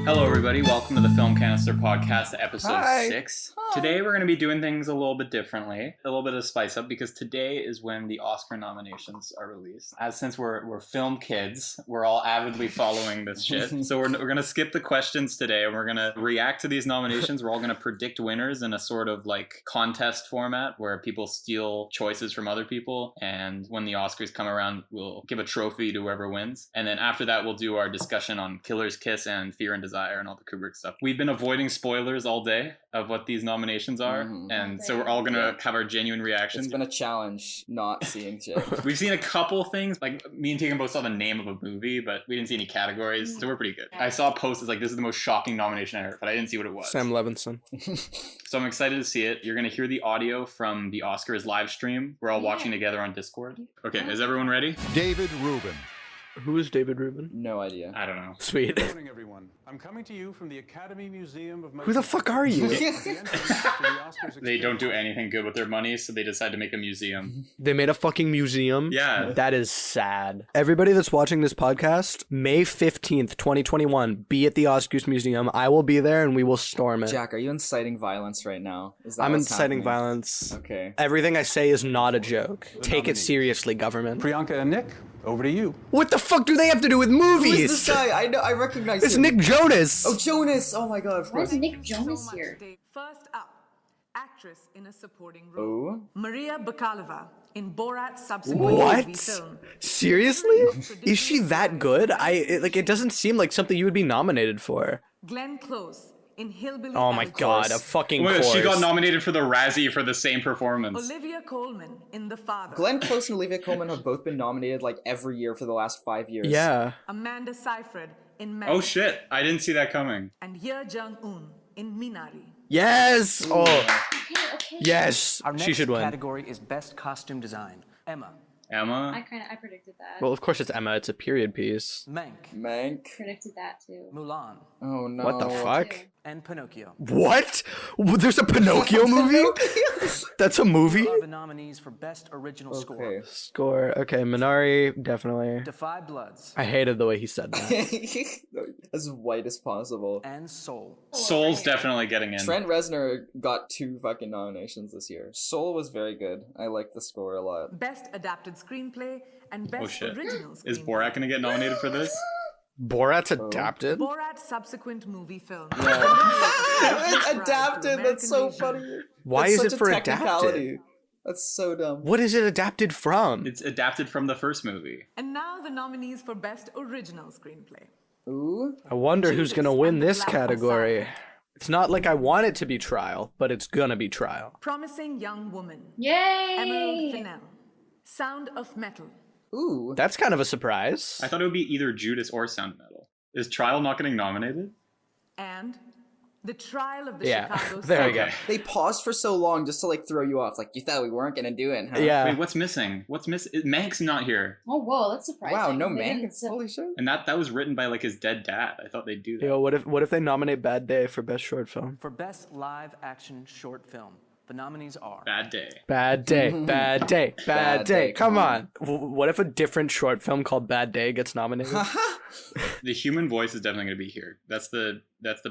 Hello, everybody. Welcome to the Film Canister podcast, episode 6. Hi. Today, we're going to be doing things a little bit differently, a little bit of spice up, because today is when the Oscar nominations are released. Since we're film kids, we're all avidly following this shit. So we're going to skip the questions today, and we're going to react to these nominations. We're all going to predict winners in a sort of like contest format where people steal choices from other people, and when the Oscars come around, we'll give a trophy to whoever wins. And then after that, we'll do our discussion on Killer's Kiss and Fear and Desire and all the Kubrick stuff. We've been avoiding spoilers all day of what these nominations are, and so we're all gonna have our genuine reactions. It's been a challenge not seeing shit. We've seen a couple things, like me and Tegan both saw the name of a movie, but we didn't see any categories, so we're pretty good. I saw posts like, this is the most shocking nomination I heard, but I didn't see what it was. Sam Levinson. So I'm excited to see it. You're gonna hear the audio from the Oscars live stream. We're all watching together on Discord. Okay, is everyone ready? David Rubin. Who is David Rubin? No idea. I don't know. Sweet. Good morning, everyone. I'm coming to you from the Academy Museum of Motion. Who the fuck are you? They don't do anything good with their money, so they decide to make a museum. They made a fucking museum? Yeah. That is sad. Everybody that's watching this podcast, May 15th, 2021, be at the Oscars Museum. I will be there and we will storm it. Jack, are you inciting violence right now? Is that I'm what's inciting happening? violence. Okay. Everything I say is not a joke. Take it seriously, government. Priyanka and Nick, over to you. What the fuck do they have to do with Who movies? is this guy? I know. I recognize It's him. Nick Jonas. Oh, Jonas. Oh my god. Of Why course. is Nick Jonas here? First up, actress in a supporting role. Oh. Maria Bakalova in Borat's subsequent movie What? film. Seriously? Is she that good? It doesn't seem like something you would be nominated for. Glenn Close in Hillbilly Oh my Elegy. god, a fucking Oh my God, course. she got nominated for the Razzie for the same performance. Olivia Colman in The Father. Glenn Close and Olivia Colman have both been nominated like every year for the last 5 years. Yeah. Amanda Seyfried in Manny. Oh shit, I didn't see that coming. And Ye Jung-un in Minari. Yes! Oh, Okay. yes! Our next She should win. category is Best Costume Design. Emma, Emma? I predicted that. Well, of course it's Emma. It's a period piece. Mank, Mank. Predicted that too. Mulan, Oh no. What the fuck? and Pinocchio. What? There's a Pinocchio movie? That's a movie? Are the nominees for Best Original Okay. Score. Score. Okay, Minari, definitely. Defy Bloods I hated the way he said that. As white as possible. and Soul. Soul's definitely getting in. Trent Reznor got 2 fucking nominations this year. Soul was very good. I liked the score a lot. Best Adapted Screenplay and Best Oh shit. Original Screenplay. Is Borat gonna get nominated for this? Borat's adapted? Borat's subsequent movie film. It's adapted. That's so funny. Why That's is such it a for technicality. adapted? That's so dumb. What is it adapted from? It's adapted from the first movie. And now the nominees for Best Original Screenplay. Ooh. I wonder who's gonna Judas win and the this Black category. Messiah. It's not like I want it to be Trial, but it's gonna be Trial. Promising Young Woman. Yay! Emerald Fennell. Sound of Metal. Ooh. That's kind of a surprise. I thought it would be either Judas or Sound of Metal. Is Trial not getting nominated? And The Trial of the Yeah, Chicago there we Seven. go. They paused for so long just to like throw you off. Like you thought we weren't gonna do it, huh? Yeah. Wait, what's missing? What's missing? Mank's not here. Oh whoa, that's surprising. Wow. No They man. didn't sub- Holy shit. And that was written by like his dead dad. I thought they'd do that. Yo, what if they nominate Bad Day for Best Short Film? For Best Live Action Short Film, the nominees are Bad day. Bad Day, Bad Day, Bad Bad Day. Day, Come come on. What if a different short film called Bad Day gets nominated? The human voice is definitely gonna be here. That's the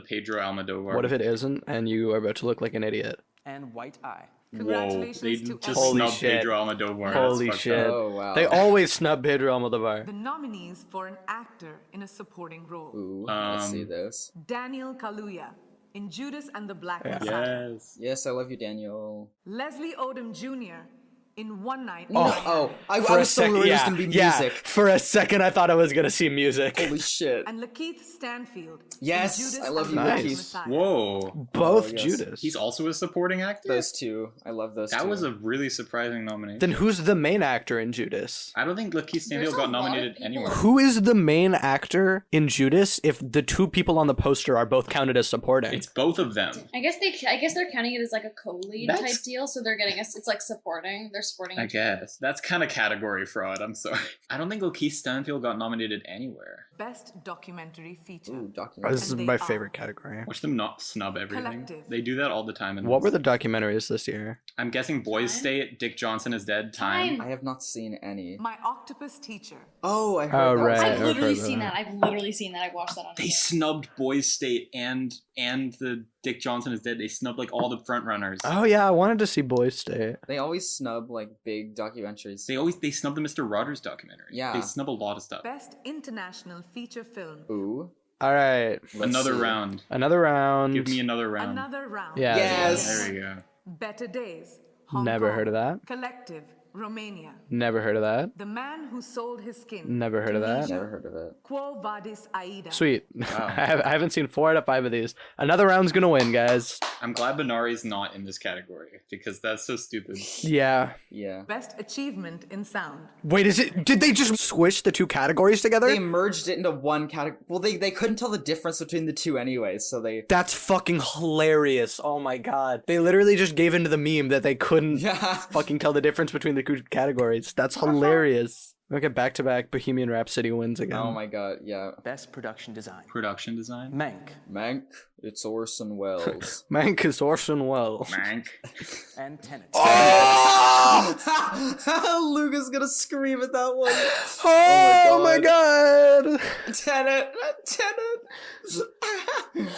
Pedro Almodovar. What if it isn't and you are about to look like an idiot? and White Eye. Whoa, Congratulations they to just everyone. Holy snubbed shit. Pedro Almodovar. Holy That's fucked shit. up. Oh wow. They always snub Pedro Almodovar. The nominees for an actor in a supporting role. Ooh. Let's see this. Daniel Kaluuya in Judas and the Black Messiah. Yes. Yes, I love you, Daniel. Leslie Odom Jr. in One Night. Oh, I For a was so second, worried it was yeah, gonna be yeah. music. For a second, I thought I was gonna see music. Holy shit. And Lakeith Stanfield. Yes, in Judas I love and you, the Black Lakeith. Messiah. Whoa. Both yes. Judas. He's also a supporting actor? Those two. I love those two. That was a really surprising nomination. Then who's the main actor in Judas? I don't think Lakeith Stanfield There's a got lot of nominated people. anywhere. Who is the main actor in Judas if the two people on the poster are both counted as supporting? It's both of them. I guess they're counting it as like a co-lead That's- type deal, so they're getting us. It's like supporting. They're sporting. I guess. That's kind of category fraud. I'm sorry. I don't think Lakeith Stanfield got nominated anywhere. Best documentary feature. Ooh, Oh, documentary. this is And they my are favorite category. Watch them not snub everything. Collective. They do that all the time. What were the documentaries this year? I'm guessing Boys Time? State, Dick Johnson is Dead, Time. I have not seen any. My Octopus Teacher. Oh, I heard Oh, that. right. I've I've literally heard seen that. that. I've literally seen that. I've watched that on. They video. snubbed Boys State and the Dick Johnson is Dead. They snubbed like all the front runners. Oh yeah, I wanted to see Boys State. They always snub like big documentaries. They snub the Mr. Rogers documentary. Yeah. They snub a lot of stuff. Best international feature film. Ooh. All right, Let's Another see. round. another round. Give me another round. Another round. Yeah. Yes. There we go. Better Days. Hong Never Kong. heard of that. Collective. Romania. Never heard of that. The Man Who Sold His Skin. Never heard of that. Never heard of it. Quo Vadis Aida. Sweet. Wow. I haven't seen 4 out of 5 of these. Another round's gonna win, guys. I'm glad Benari's not in this category because that's so stupid. Yeah. Yeah. Best Achievement in Sound. Wait, did they just switch the 2 categories together? They merged it into one category. Well, they couldn't tell the difference between the two anyways, so they... That's fucking hilarious. Oh my god. They literally just gave into the meme that they couldn't Yeah. fucking tell the difference between the 2 categories. That's hilarious. Okay, back-to-back Bohemian Rhapsody wins again. Oh my god, yeah. Best production design. Production design. Mank Mank, it's Orson Welles. Mank is Orson Welles. Mank. and Tenet. Luca's gonna scream at that one. Oh my god. Tenet!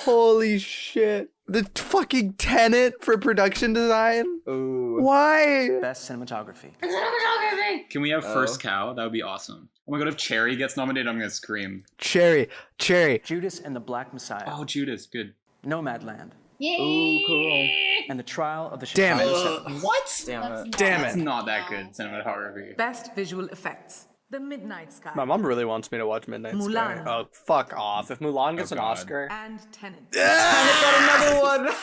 Holy shit. The fucking Tenet for production design? Ooh. Why? Best cinematography. Can we have First Cow? That would be awesome. Oh my god, if Cherry gets nominated, I'm gonna scream. Cherry. Judas and the Black Messiah. Oh, Judas, good. Nomadland. Yay! Ooh, cool. And the Trial of the Damn it. Chicago Seven. What? Damn That's it. not- Damn That's it. not that good cinematography. Best Visual Effects. The Midnight Sky. My mom really wants me to watch Midnight Sky. Mulan. Oh, fuck off. If Mulan gets Oh, an God. Oscar. And Tenet. Tenet got another one!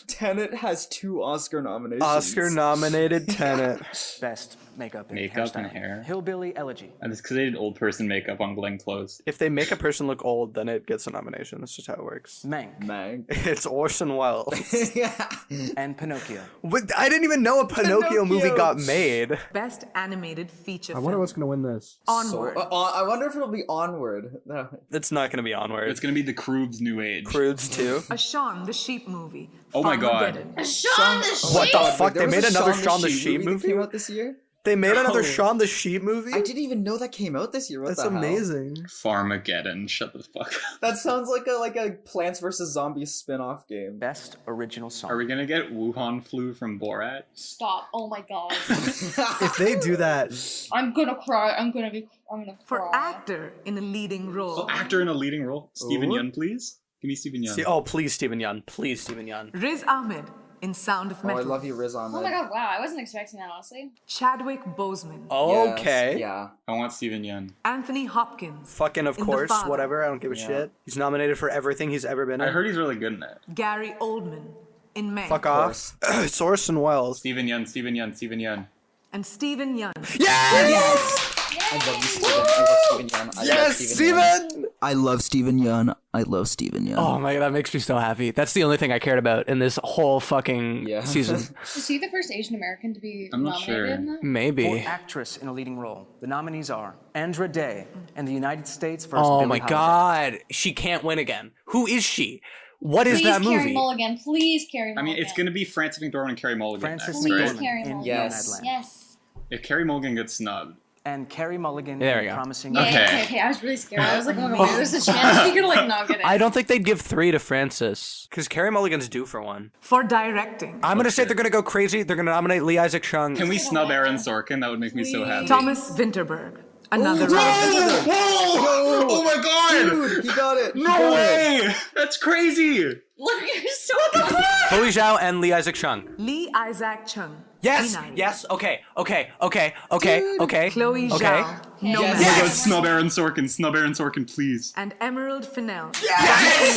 Tenet has 2 Oscar nominations. Oscar nominated Tenet. Best makeup and Makeup and hairstyling. hair. Hillbilly Elegy. And it's because they did old person makeup on Glenn Close. If they make a person look old, then it gets a nomination. That's just how it works. Mank. Mank. It's Orson Welles. Yeah. And Pinocchio. But I didn't even know a Pinocchio movie Pinocchio. got made. Best Animated Feature Film. gonna win this. Onward. I wonder if it'll be Onward. No. It's not gonna be Onward. It's gonna be the Crude's New Age. Crudes too. A Shaun the Sheep movie. Oh my God. Farmageddon. Shaun the Sheep. What the God, fuck? there They was made a another Shaun the Sheep that movie? came out this year? They made another No. Shaun the Sheep movie? I didn't even know that came out this year. What That's the hell? amazing. Farmageddon. Shut the fuck up. That sounds like a Plants vs Zombies spin-off game. Best original song. Are we gonna get Wuhan flu from Borat? Stop! Oh my god! If they do that, I'm gonna cry. I'm gonna For cry. actor in a leading role. Oh, actor in a leading role. Stephen Ooh. Yeun, please. Give me Stephen Yeun. oh please, Stephen Yeun, please, Stephen Yeun. Riz Ahmed in Sound of Oh, Metal. I love you, Riz Ahmed. Oh my god! Wow! I wasn't expecting that honestly. Chadwick Boseman. Yes, Okay. Yeah. I want Stephen Yeun. Anthony Hopkins. Fucking of In The course, Father. whatever. I don't give a Yeah. shit. He's nominated for everything he's ever been in. I heard he's really good in it. Gary Oldman in Mank. Fuck off. It's Orson Welles. Stephen Yeun, Stephen Yeun, Stephen Yeun. And Stephen Yeun. Yes! I love you, Steven. I love Steven Yeun. I love Yes, Steven Yeun. Steven! I love Steven Yeun. I love Steven Yeun. Oh my god, that makes me so happy. That's the only thing I cared about in this whole fucking Yeah. season. Is he the first Asian American to be I'm not nominated sure. in that? For Maybe. actress in a leading role. The nominees are Andra Day and the United States versus Oh Billie my Holiday. god. She can't win again. Who is she? What is Please, that Carey movie? Mulligan. Please, Carey I Mulligan. mean, it's gonna be Frances McDormand and Carey Mulligan Frances next, Please, right? Carey McDormand in Mulligan. Yes. Nomadland. Yes. If Carey Mulligan gets snubbed, And Carey Mulligan There we in go. Promising Yeah, Young Okay. okay. I was really scared. I was like, oh my god, there's a chance he could like not get it. I don't think they'd give 3 to Francis. Because Carey Mulligan's due for one. For directing. I'm gonna say they're gonna go crazy. They're gonna nominate Lee Isaac Chung. can we snub Aaron Sorkin? That would make me so happy. Thomas Vinterberg. Another Whoa! round. Whoa! Oh my god! Dude, he got it. He No got it. way! That's crazy! Look, you're so good. Chloe Zhao and Lee Isaac Chung. Lee Isaac Chung. Yes, P90. yes, okay. Chloe Okay. Zhao. No Yes. Oh my Man. god, snub Aaron Sorkin, snub Aaron Sorkin, please. And Emerald Fennell.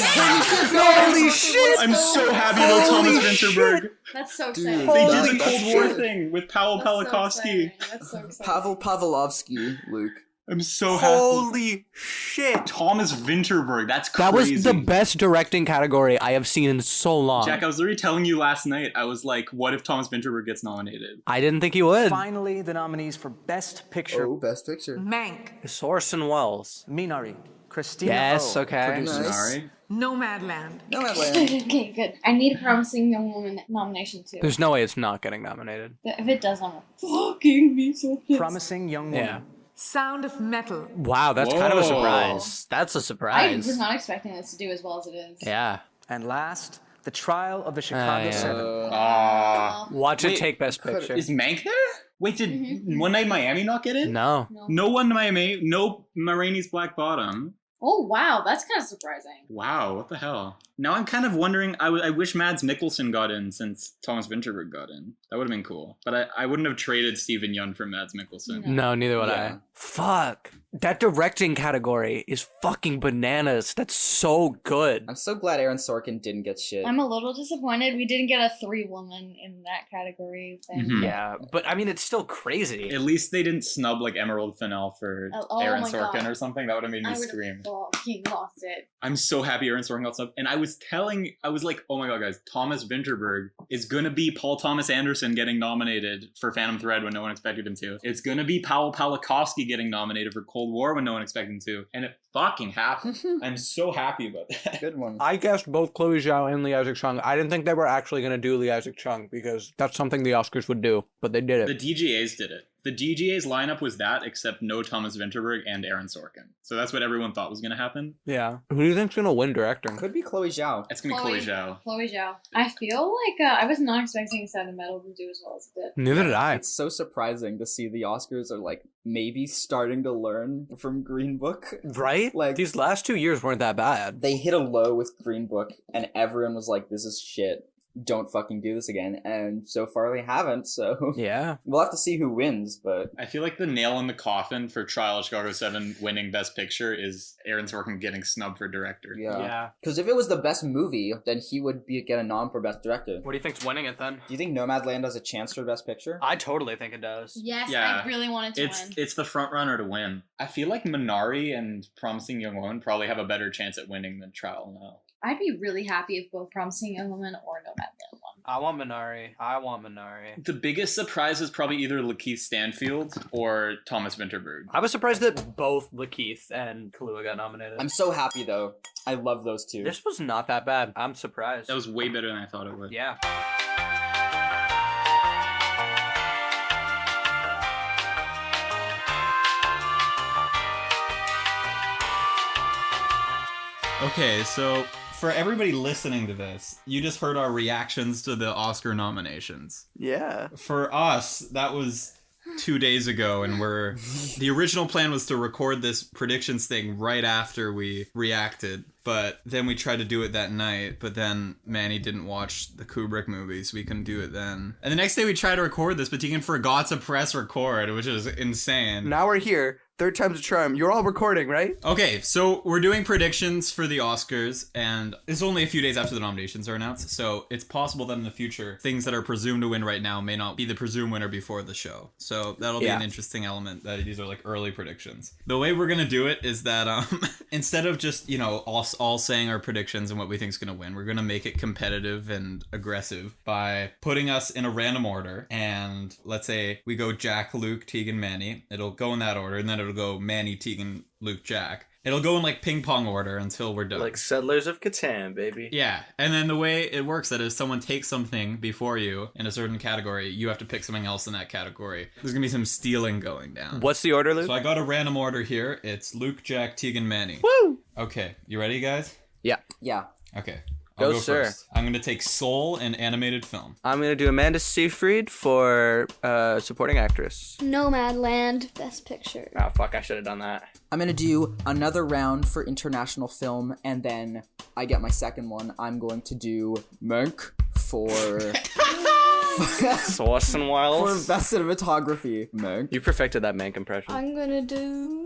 Holy shit! I'm so happy about Holy Thomas Vinterberg. That's so exciting. They Holy did the Cold shit. War thing with Powell That's so Pawlikowski. exciting. That's so exciting. Pavel Pavlovsky, Luke. I'm so happy. Holy shit. Thomas Vinterberg. That's That crazy. was the best directing category I have seen in so long. Jack, I was literally telling you last night, I was like, what if Thomas Vinterberg gets nominated? I didn't think he would. Finally, the nominees for Best Picture: Oh, Best Picture. Mank, Orson Welles. Minari, Christina Yes, Oh, okay. producer. Nice. Sorry. Nomadland, Nomadland. Okay, good. I need a Promising Young Woman nomination too. There's no way it's not getting nominated. If it does, I'm fucking be so pissed. Promising Young Woman. Yeah. Sound of Metal, Wow, that's kind of a Whoa. surprise. That's a I surprise. was not expecting this to do as well as it is. Yeah. And last, The Trial of the Chicago yeah. Seven. Watch Wait, it take Best Picture. Is Mank there? Wait, did One Night in Miami not get in? No. No One Night in Miami. No Ma Rainey's Black Bottom. Oh wow, that's kind of surprising. Wow, what the hell? Now I'm kind of wondering, I wish Mads Mikkelsen got in since Thomas Vinterberg got in. That would have been cool. But I wouldn't have traded Steven Yeun for Mads Mikkelsen. No, neither would Yeah. I. Fuck. That directing category is fucking bananas. That's so good. I'm so glad Aaron Sorkin didn't get shit. I'm a little disappointed we didn't get a 3-woman in that category thing. Mhm. Yeah, but I mean, it's still crazy. At least they didn't snub like Emerald Fennell for Oh Aaron my Sorkin God. or something. That would have made me I would scream. have fucking lost it. I'm so happy Aaron Sorkin got snubbed. And I was like, oh my god, guys, Thomas Vinterberg is gonna be Paul Thomas Anderson getting nominated for Phantom Thread when no one expected him to. It's gonna be Powell Pawlikowski getting nominated for Cold War when no one expected him to. And it fucking happened. I'm so happy about that. Good one. I guessed both Chloe Zhao and Lee Isaac Chung. I didn't think they were actually going to do Lee Isaac Chung because that's something the Oscars would do, but they did The it. DGAs did it. The DGA's lineup was that, except no Thomas Vinterberg and Aaron Sorkin. So that's what everyone thought was going to happen. Yeah. Who do you think's going to win directing? Could be Chloe Zhao. It's going to be Chloe Zhao. Chloe Zhao. I feel like I was not expecting Sound of Metal to do as well as it did. Neither did I. It's so surprising to see the Oscars are like maybe starting to learn from Green Book. Right? Like- These last 2 years weren't that bad. They hit a low with Green Book and everyone was like, this is shit. Don't fucking do this again. And so far they haven't, so Yeah. we'll have to see who wins, but I feel like the nail in the coffin for Trial of Chicago 7 winning Best Picture is Aaron Sorkin getting snubbed for director. yeah. Because if it was the best movie, then he would get a nom for Best Director. What do you think's winning it then? Do you think Nomadland has a chance for Best Picture? I totally think it does. Yes, Yeah. I really wanted to win. It's the front runner to win. I feel like Minari and Promising Young Woman probably have a better chance at winning than Trial now. I'd be really happy if both Promising Young Woman or Nomadland won. I want Minari. The biggest surprise is probably either Lakeith Stanfield or Thomas Vinterberg. I was surprised that both Lakeith and Kahlua got nominated. I'm so happy though. I love those two. This was not that bad. I'm surprised. That was way better than I thought it would. Yeah. Okay, so for everybody listening to this, you just heard our reactions to the Oscar nominations. Yeah. For us, that was 2 days ago, and the original plan was to record this predictions thing right after we reacted, but then we tried to do it that night, but then Manny didn't watch the Kubrick movies, so we couldn't do it then. And the next day we tried to record this, but Tegan forgot to press record, which is insane. Now we're here. Third time's a charm. You're all recording, right? Okay, so we're doing predictions for the Oscars, and it's only a few days after the nominations are announced, so it's possible that in the future, things that are presumed to win right now may not be the presumed winner before the show. So that'll be an interesting element, that these are like early predictions. The way we're gonna do it is that instead of just, all saying our predictions and what we think is gonna win, we're gonna make it competitive and aggressive by putting us in a random order, and let's say we go Jack, Luke, Tegan, Manny. It'll go in that order, and then it'll go Manny, Tegan, Luke, Jack. It'll go in like ping pong order until we're done. Like Settlers of Catan, baby. Yeah, and then the way it works that if someone takes something before you in a certain category, you have to pick something else in that category. There's gonna be some stealing going down. What's the order, Luke? So I got a random order here. It's Luke, Jack, Tegan, Manny. Woo! Okay, you ready, guys? Yeah. Yeah. Okay. Go, I'll go sir. first. I'm gonna take Soul in animated film. I'm going to do Amanda Seyfried for supporting actress. Nomadland, Best Picture. Oh, fuck. I should have done that. I'm gonna do another round for international film, and then I get my second one. I'm going to do Mank for Sauce and for Wells. best cinematography. Mank. You perfected that Mank impression. I'm gonna do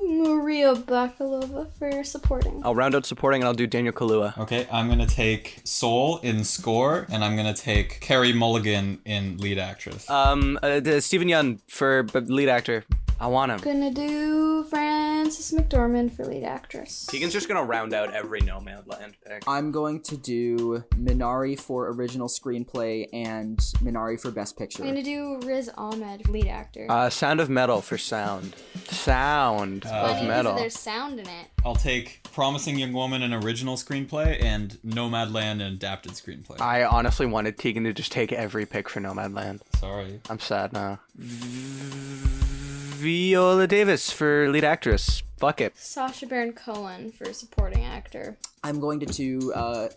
Maria Bakalova for supporting. I'll round out supporting and I'll do Daniel Kaluuya. Okay, I'm gonna take Soul in score, and I'm gonna take Carey Mulligan in lead actress. Steven Yeun for lead actor. I want him. Gonna do Frances McDormand for lead actress. Tegan's just gonna round out every Nomadland pick. I'm going to do Minari for original screenplay and Minari for best picture. I'm gonna do Riz Ahmed for lead actor. Sound of Metal for sound. Sound of Funny because Metal. there's sound in it. I'll take Promising Young Woman an original screenplay and Nomadland an adapted screenplay. I honestly wanted Tegan to just take every pick for Nomadland. Sorry. I'm sad now. Viola Davis for lead actress. Fuck it. Sacha Baron Cohen for supporting actor. I'm going to do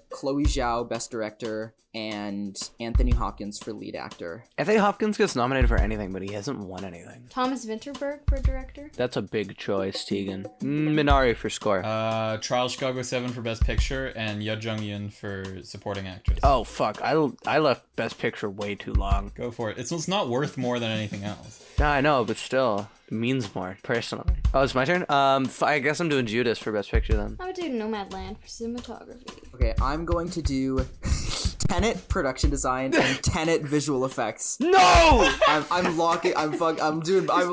Chloe Zhao, best director, and Anthony Hopkins for lead actor. Anthony Hopkins gets nominated for anything, but he hasn't won anything. Thomas Vinterberg for director. That's a big choice, Tegan. Minari for score. Trial Chicago 7 for best picture and Yoo Jung-yoon for supporting actress. Oh, fuck. I left best picture way too long. Go for it. It's not worth more than anything else. No, I know, but still. It means more, personally. Oh, it's my turn? I guess I'm doing Judas for best picture then. I would do Nomadland for cinematography. Okay, I'm going to do Tenet production design and Tenet visual effects. No! I'm locking. I'm locking it. I'm doing both.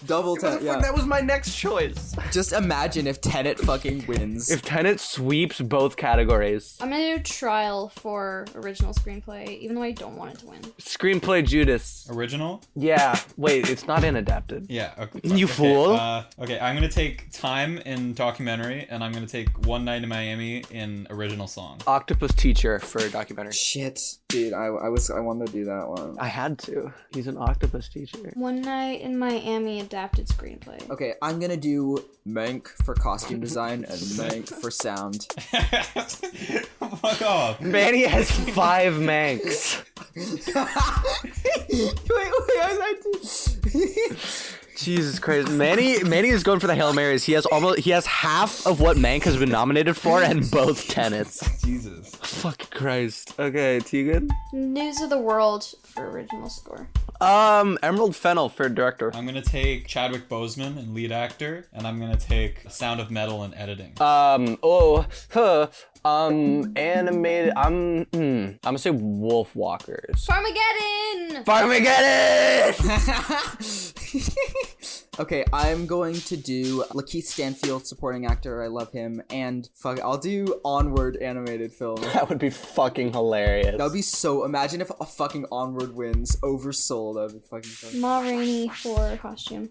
Double Tenet. Yeah. That was my next choice. Just imagine if Tenet fucking wins. If Tenet sweeps both categories. I'm gonna do Trial for original screenplay, even though I don't want it to win. Screenplay Judas. Original? Yeah. Wait, it's not in adapted. Yeah. Okay. You fool. Okay, I'm going to take Time in documentary and I'm going to take One Night in Miami in original song. Octopus Teacher for documentary. Shit, dude. I wanted to do that one. I had to. He's an octopus teacher. One Night in Miami adapted screenplay. Okay, I'm gonna do Mank for costume design and Mank for sound. Fuck off. Manny has 5 Manx. Jesus Christ, Manny is going for the Hail Marys. He has half of what Mank has been nominated for and both Tenets. Jesus. Fuck Christ. Okay, Tegan. News of the World for original score. Emerald Fennell for director. I'm going to take Chadwick Boseman in lead actor and I'm going to take Sound of Metal in editing. Animated. I'm gonna say Wolf Walkers. Farmageddon! Okay, I'm going to do Lakeith Stanfield, supporting actor. I love him. And I'll do Onward animated film. That would be fucking hilarious. That would be so. Imagine if a fucking Onward wins over Soul. That would be fucking funny. Ma Rainey for costume.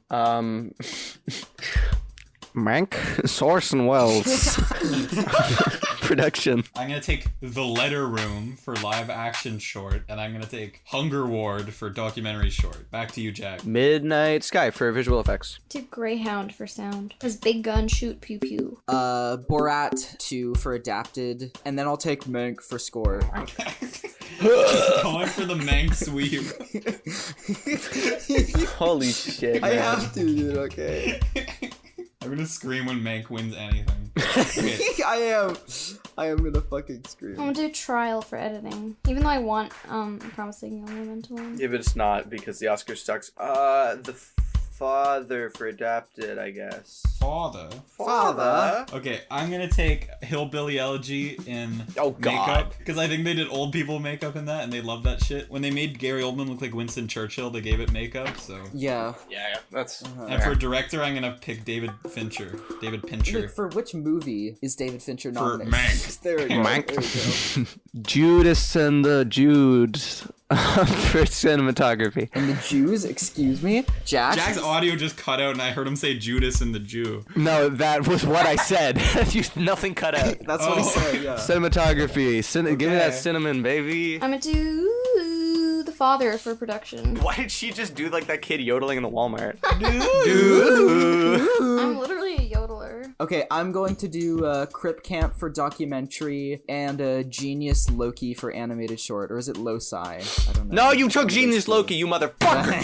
Mank, Source and Wells. Production. I'm going to take The Letter Room for live action short, and I'm going to take Hunger Ward for documentary short. Back to you, Jack. Midnight Sky for visual effects. To Greyhound for sound. Cause big gun shoot pew pew. Borat 2 for adapted, and then I'll take Mank for score. Going for the Mank sweep. Holy shit, I man. have to, dude, okay. I'm gonna scream when Mank wins anything. Okay. I am gonna fucking scream. I'm gonna do Trial for editing. Even though I want Promising Young Woman to win. Yeah, but it's not because the Oscar sucks. The Father for adapted, I guess. Father? Okay, I'm gonna take Hillbilly Elegy in makeup. Because I think they did old people makeup in that and they love that shit. When they made Gary Oldman look like Winston Churchill, they gave it makeup, so. Yeah. Yeah, that's. And for director, I'm gonna pick David Fincher. Wait, for which movie is David Fincher nominated? For Mank. There we go. Mank. There we go. Judas and the Judes for cinematography. And the Jews, excuse me? Jack's audio just cut out and I heard him say Judas and the Jew. No, that was what I said. Nothing cut out. That's what he said, yeah. Cinematography. Give me that cinnamon, baby. I'm gonna do The Father for production. Why did she just do like that kid yodeling in the Walmart? I'm literally a yodeler. Okay, I'm going to do Crip Camp for documentary and Genius Loki for animated short. Or is it Loci? I don't know. No, you took Genius Loki, you motherfucker!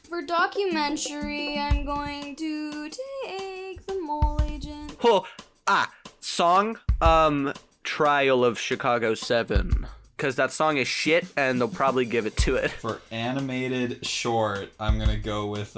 For documentary, I'm going to take The Mole Agent. Song, Trial of Chicago 7 because that song is shit, and they'll probably give it to it. For animated short, I'm gonna go with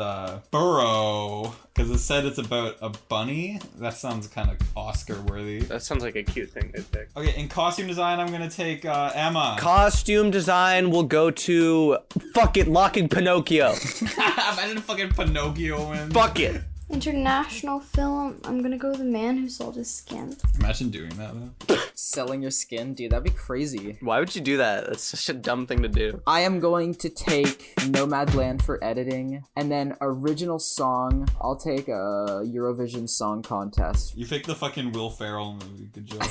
Burrow, because it said it's about a bunny. That sounds kind of Oscar-worthy. That sounds like a cute thing to pick. Okay, in costume design, I'm gonna take Emma. Costume design will go to fuck it, Locking Pinocchio. Imagine fucking Pinocchio win. Fuck it. International film, I'm gonna go The Man Who Sold His Skin. Imagine doing that though. Selling your skin, dude, that'd be crazy. Why would you do that? That's such a dumb thing to do. I am going to take Nomadland for editing, and then original song, I'll take a Eurovision Song Contest. You picked the fucking Will Ferrell movie. Good job.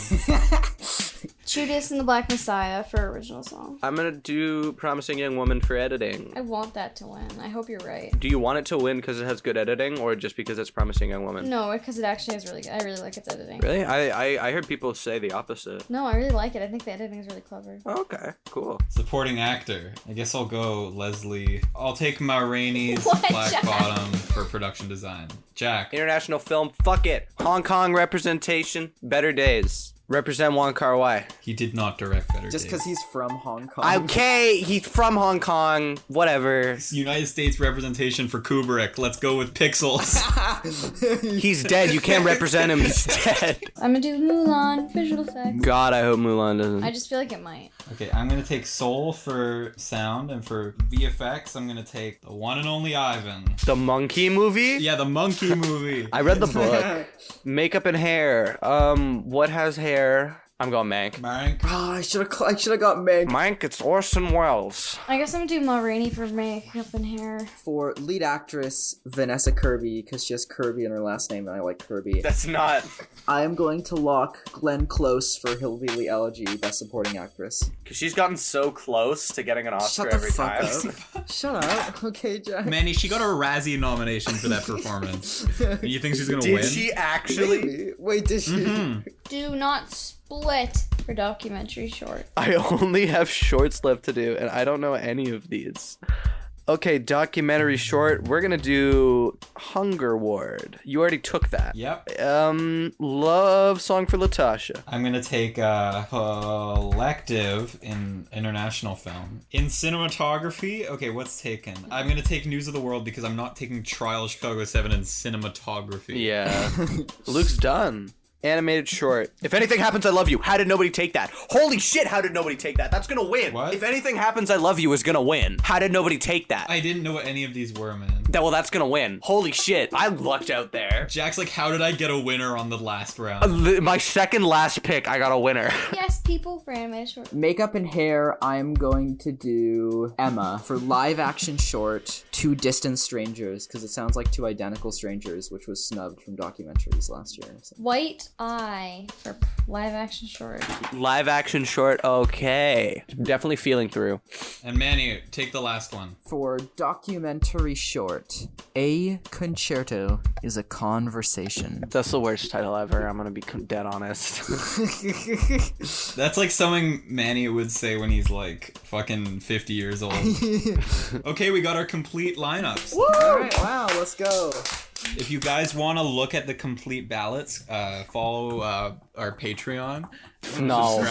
Judas and the Black Messiah for original song. I'm gonna do Promising Young Woman for editing. I want that to win. I hope you're right. Do you want it to win because it has good editing, or just because it's Promising Young Woman? No, because it actually is really good. I really like its editing. Really? I heard people say the opposite. No, I really like it. I think the editing is really clever. Okay, cool. Supporting actor. I guess I'll go Leslie. I'll take Ma Rainey's What, Black Jack? Bottom for production design. Jack. International film, fuck it. Hong Kong representation, Better Days. Represent Wong Kar-wai. He did not direct Better Just Days. because he's from Hong Kong. Okay, he's from Hong Kong. Whatever. United States representation for Kubrick. Let's go with Pixels. He's dead. You can't represent him. He's dead. I'm gonna do Mulan, visual effects. God, I hope Mulan doesn't. I just feel like it might. Okay, I'm gonna take Soul for sound, and for VFX, I'm gonna take the one and only Ivan. The monkey movie? Yeah, the monkey movie. I read the book. Makeup and hair. What has hair? I'm going Mank. Mank. Oh, I should have got Meg. Mank, it's Orson Welles. I guess I'm gonna do Ma Rainey for makeup and hair. For lead actress, Vanessa Kirby, because she has Kirby in her last name, and I like Kirby. That's not. I am going to lock Glenn Close for Hillbilly Elegy, Best Supporting Actress. Because she's gotten so close to getting an Oscar Shut the every fuck time. up. Shut up. Okay, Jack. Manny, she got a Razzie nomination for that performance. And you think she's gonna win? Did she actually? Maybe. Wait, did she? Do not split for documentary short. I only have shorts left to do, and I don't know any of these. Okay, documentary short. We're gonna do Hunger Ward. You already took that. Yep. Love Song for Latasha. I'm gonna take Collective in international film. In cinematography, okay, what's taken? I'm gonna take News of the World because I'm not taking Trial Chicago 7 in cinematography. Yeah. Luke's done. Animated short. If Anything Happens, I Love You. How did nobody take that? Holy shit, how did nobody take that? That's gonna win. What? If Anything Happens, I Love You is gonna win. How did nobody take that? I didn't know what any of these were, man. Well, that's gonna win. Holy shit, I lucked out there. Jack's like, how did I get a winner on the last round? My second last pick, I got a winner. Yes, people for animated short. Makeup and hair, I'm going to do Emma. For live action short, Two Distant Strangers, because it sounds like two identical strangers, which was snubbed from documentaries last year. So. White Eye for live action short. Live action short, okay. Definitely feeling through. And Manny, take the last one. For documentary short, A Concerto is a Conversation. That's the worst title ever, I'm gonna be dead honest. That's like something Manny would say when he's like fucking 50 years old. Okay, we got our complete lineups. Alright, wow, let's go. If you guys want to look at the complete ballots, follow our Patreon. No.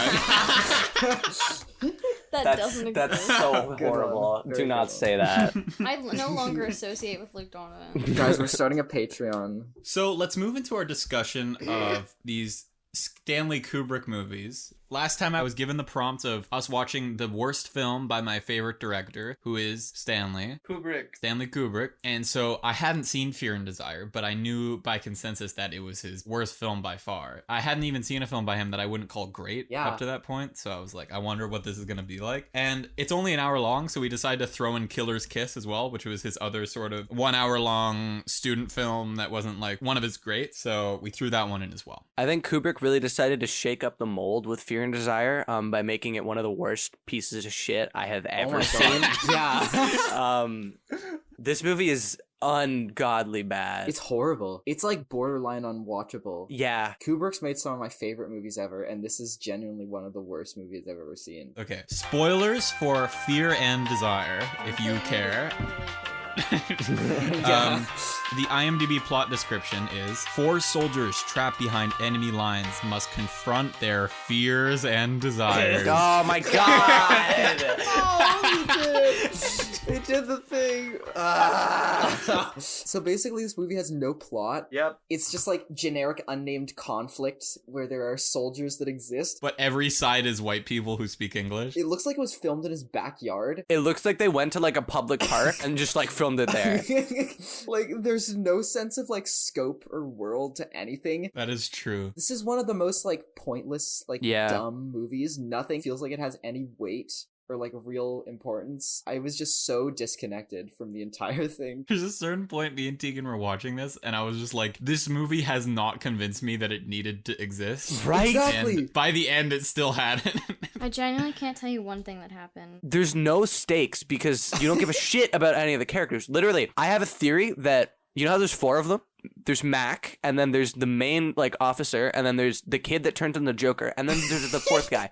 That doesn't exist. That's so horrible. Very Do not good say that. I no longer associate with Luke Donovan. Guys, we're starting a Patreon. So let's move into our discussion of these Stanley Kubrick movies. Last time I was given the prompt of us watching the worst film by my favorite director, who is Stanley Kubrick. And so I hadn't seen Fear and Desire, but I knew by consensus that it was his worst film by far. I hadn't even seen a film by him that I wouldn't call great up to that point. So I was like, I wonder what this is going to be like. And it's only an hour long, so we decided to throw in Killer's Kiss as well, which was his other sort of 1 hour long student film that wasn't like one of his greats. So we threw that one in as well. I think Kubrick really decided to shake up the mold with Fear and Desire by making it one of the worst pieces of shit I have ever seen. Yeah. This movie is ungodly bad. It's horrible. It's like borderline unwatchable. Yeah. Kubrick's made some of my favorite movies ever, and this is genuinely one of the worst movies I've ever seen. Okay. Spoilers for Fear and Desire, if you care. The IMDb plot description is 4 soldiers trapped behind enemy lines must confront their fears and desires. Oh my god! They did the thing. So basically, this movie has no plot. Yep. It's just like generic unnamed conflict where there are soldiers that exist. But every side is white people who speak English. It looks like it was filmed in his backyard. It looks like they went to like a public park and just like filmed it there. Like, there's no sense of like scope or world to anything. That is true. This is one of the most like pointless, like dumb movies. Nothing feels like it has any weight or like real importance. I was just so disconnected from the entire thing. There's a certain point me and Tegan were watching this and I was just like, this movie has not convinced me that it needed to exist. Right? Exactly. And by the end it still hadn't. I genuinely can't tell you one thing that happened. There's no stakes because you don't give a shit about any of the characters. Literally, I have a theory that, you know how there's 4 of them? There's Mac, and then there's the main like officer, and then there's the kid that turns into the Joker, and then there's the 4th guy.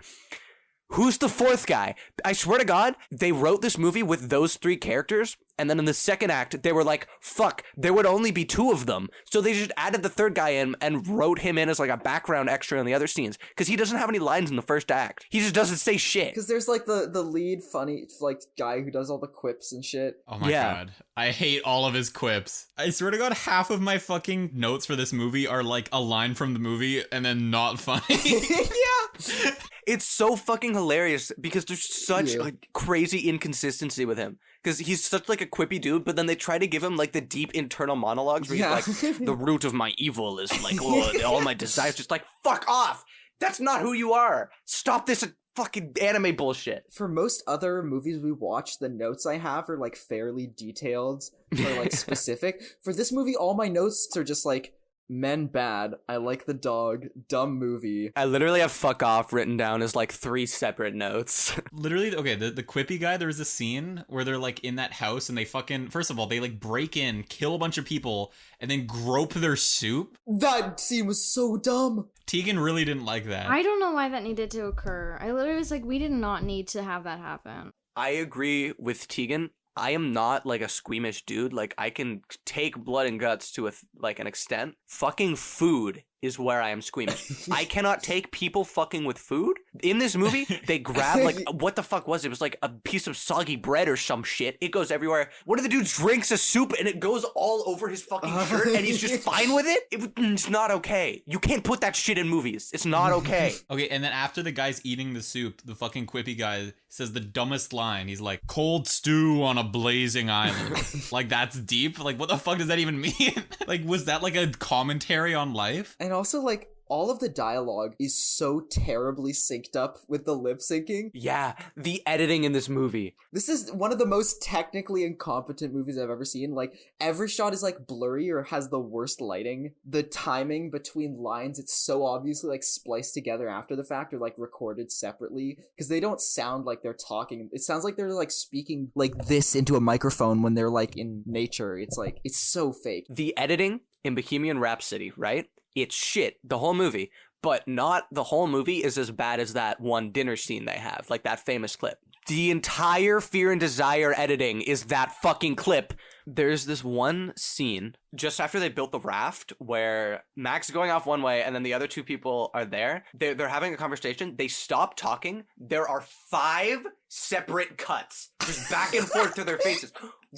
Who's the 4th guy? I swear to God, they wrote this movie with those 3 characters, and then in the second act, they were like, fuck, there would only be 2 of them. So they just added the 3rd guy in and wrote him in as like a background extra in the other scenes, because he doesn't have any lines in the first act. He just doesn't say shit. Because there's like the lead funny like guy who does all the quips and shit. Oh my god. I hate all of his quips. I swear to God, half of my fucking notes for this movie are like a line from the movie and then not funny. Yeah. It's so fucking hilarious because there's such like crazy inconsistency with him. Because he's such like a quippy dude, but then they try to give him like the deep internal monologues where he's like, the root of my evil is like, oh, all my desires. Just like, fuck off. That's not who you are. Stop this fucking anime bullshit. For most other movies we watch, the notes I have are like fairly detailed or like specific. For this movie, all my notes are just like, men bad, I like the dog, dumb movie. I literally have fuck off written down as like 3 separate notes. Literally, okay, the quippy guy, there was a scene where they're like in that house and they fucking, first of all, they like break in, kill a bunch of people, and then grope their soup. That scene was so dumb. Tegan really didn't like that. I don't know why that needed to occur. I literally was like, we did not need to have that happen. I agree with Tegan. I am not like a squeamish dude. Like I can take blood and guts to an extent. Fucking food is where I am squeamish. I cannot take people fucking with food. In this movie, they grab like, what the fuck was it? It was like a piece of soggy bread or some shit. It goes everywhere. One of the dudes drinks a soup and it goes all over his fucking shirt and he's just fine with it? It's not okay. You can't put that shit in movies. It's not okay. Okay, and then after the guy's eating the soup, the fucking quippy guy says the dumbest line. He's like, cold stew on a blazing island. Like, that's deep? Like, what the fuck does that even mean? Like, was that like a commentary on life? And also, like, all of the dialogue is so terribly synced up with the lip syncing. Yeah, the editing in this movie. This is one of the most technically incompetent movies I've ever seen. Like, every shot is, like, blurry or has the worst lighting. The timing between lines, it's so obviously, like, spliced together after the fact or, like, recorded separately. Because they don't sound like they're talking. It sounds like they're, like, speaking like this into a microphone when they're, like, in nature. It's, like, it's so fake. The editing in Bohemian Rhapsody, right? It's shit, the whole movie, but not the whole movie is as bad as that one dinner scene they have, like that famous clip. The entire Fear and Desire editing is that fucking clip. There's this one scene just after they built the raft where Mac's going off one way and then the other 2 people are there. They're having a conversation. They stop talking. There are 5 separate cuts just back and forth to their faces.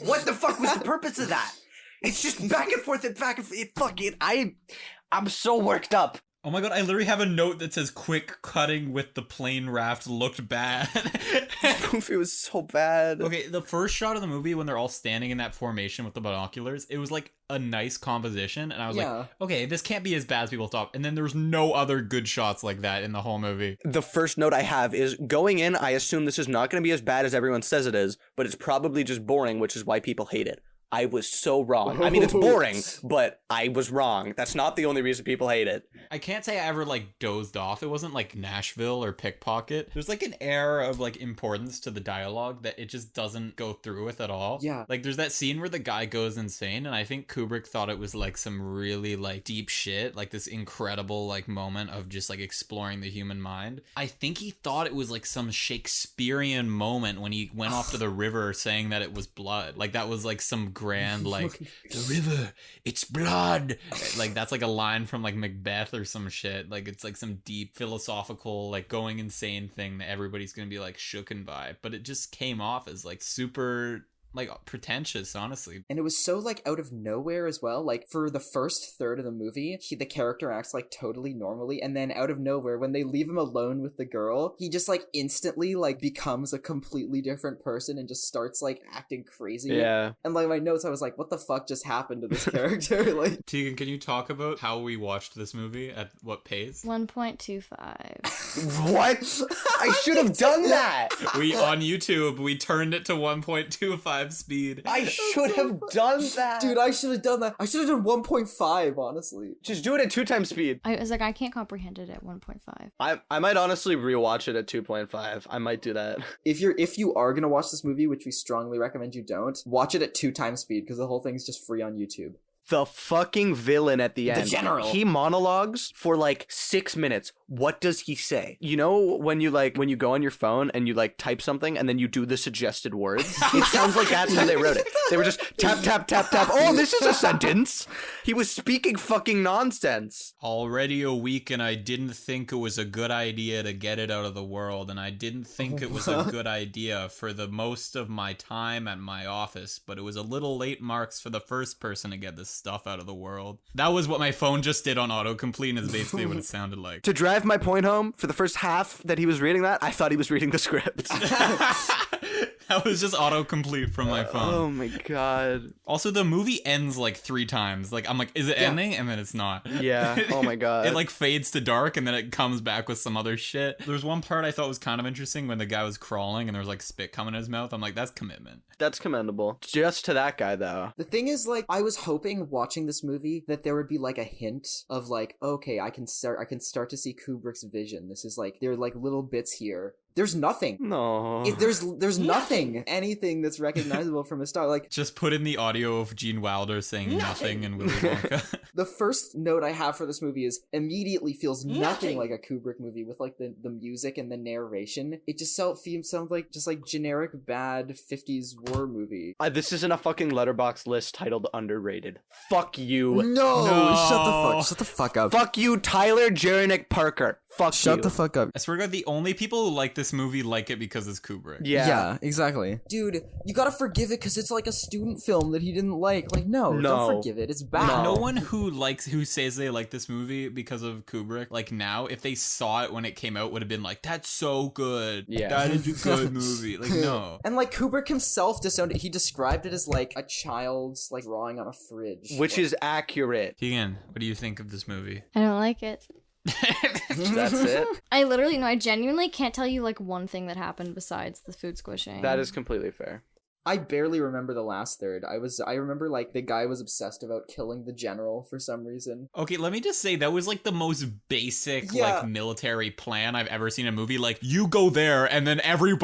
What the fuck was the purpose of that? It's just back and forth and back and forth. I'm so worked up. Oh my god, I literally have a note that says quick cutting with the plane raft looked bad. The movie was so bad. Okay, the first shot of the movie when they're all standing in that formation with the binoculars, it was like a nice composition and I was like, okay, this can't be as bad as people thought. And then there's no other good shots like that in the whole movie. The first note I have is going in, I assume this is not going to be as bad as everyone says it is, but it's probably just boring, which is why people hate it. I was so wrong. I mean, it's boring, but I was wrong. That's not the only reason people hate it. I can't say I ever like dozed off. It wasn't like Nashville or Pickpocket. There's like an air of like importance to the dialogue that it just doesn't go through with at all. Yeah. Like there's that scene where the guy goes insane and I think Kubrick thought it was like some really like deep shit, like this incredible like moment of just like exploring the human mind. I think he thought it was like some Shakespearean moment when he went off to the river saying that it was blood. Like that was like some grand, like, the river, it's blood. Like, that's like a line from like Macbeth or some shit. Like, it's like some deep philosophical, like, going insane thing that everybody's gonna be like shooken by. But it just came off as like super, like, pretentious, honestly. And it was so, like, out of nowhere as well. Like, for the first third of the movie, the character acts, like, totally normally, and then out of nowhere, when they leave him alone with the girl, he just, like, instantly, like, becomes a completely different person and just starts, like, acting crazy. Yeah. And, like, my notes, I was like, what the fuck just happened to this character? Like, Tegan, can you talk about how we watched this movie, at what pace? 1.25. What? I should have done that. We, on YouTube, we turned it to 1.25 speed. I should have done that. dude, I should have done that. I should have done 1.5, honestly. Just do it at 2 times speed. I was like, I can't comprehend it at 1.5. I might honestly rewatch it at 2.5. I might do that. If you are gonna watch this movie, which we strongly recommend you don't, watch it at 2 times speed, because the whole thing's just free on YouTube. The fucking villain at the end. The general. He monologues for like 6 minutes. What does he say? You know when you go on your phone and you like type something and then you do the suggested words? It sounds like that's how they wrote it. They were just tap, tap, tap, tap. Oh, this is a sentence. He was speaking fucking nonsense. Already a week and I didn't think it was a good idea to get it out of the world, and I didn't think it was a good idea for the most of my time at my office, but it was a little late marks for the first person to get this stuff out of the world. That was what my phone just did on autocomplete, and is basically what it sounded like. To drive my point home, for the first half that he was reading that, I thought he was reading the script. That was just autocomplete from my phone. Oh my god. Also, the movie ends like 3 times. Like, I'm like, is it ending? And then it's not. Yeah. Oh my god. It like fades to dark and then it comes back with some other shit. There's one part I thought was kind of interesting when the guy was crawling and there was like spit coming in his mouth. I'm like, that's commitment. That's commendable. Just to that guy though. The thing is, like, I was hoping watching this movie that there would be like a hint of like, okay, I can start to see Kubrick's vision. This is like, there are like little bits here. There's nothing. No. There's nothing. Anything that's recognizable from his style. Like, just put in the audio of Gene Wilder saying nothing and Willy Wonka. The first note I have for this movie is immediately feels nothing like a Kubrick movie with like the music and the narration. It just sounds like just like generic bad 50s war movie. This isn't a fucking letterbox list titled underrated. Fuck you. No. Shut the fuck up. Fuck you, Tyler Jerenick Parker. Fuck you. Shut the fuck up. I swear to God, the only people who like this movie like it because it's Kubrick. Yeah, exactly. Dude, you gotta forgive it because it's like a student film that he didn't like. Like, no, don't forgive it. It's bad. No one who says they like this movie because of Kubrick, like now, if they saw it when it came out, would have been like, that's so good. Yeah. That is a good movie. Like, no. And like Kubrick himself disowned it. He described it as like a child's like drawing on a fridge. Which is accurate. Tegan, what do you think of this movie? I don't like it. That's it? I genuinely can't tell you like one thing that happened besides the food squishing. That is completely fair. I barely remember the last third. I remember like the guy was obsessed about killing the general for some reason. Okay, let me just say that was like the most basic like military plan I've ever seen in a movie. Like, you go there and then every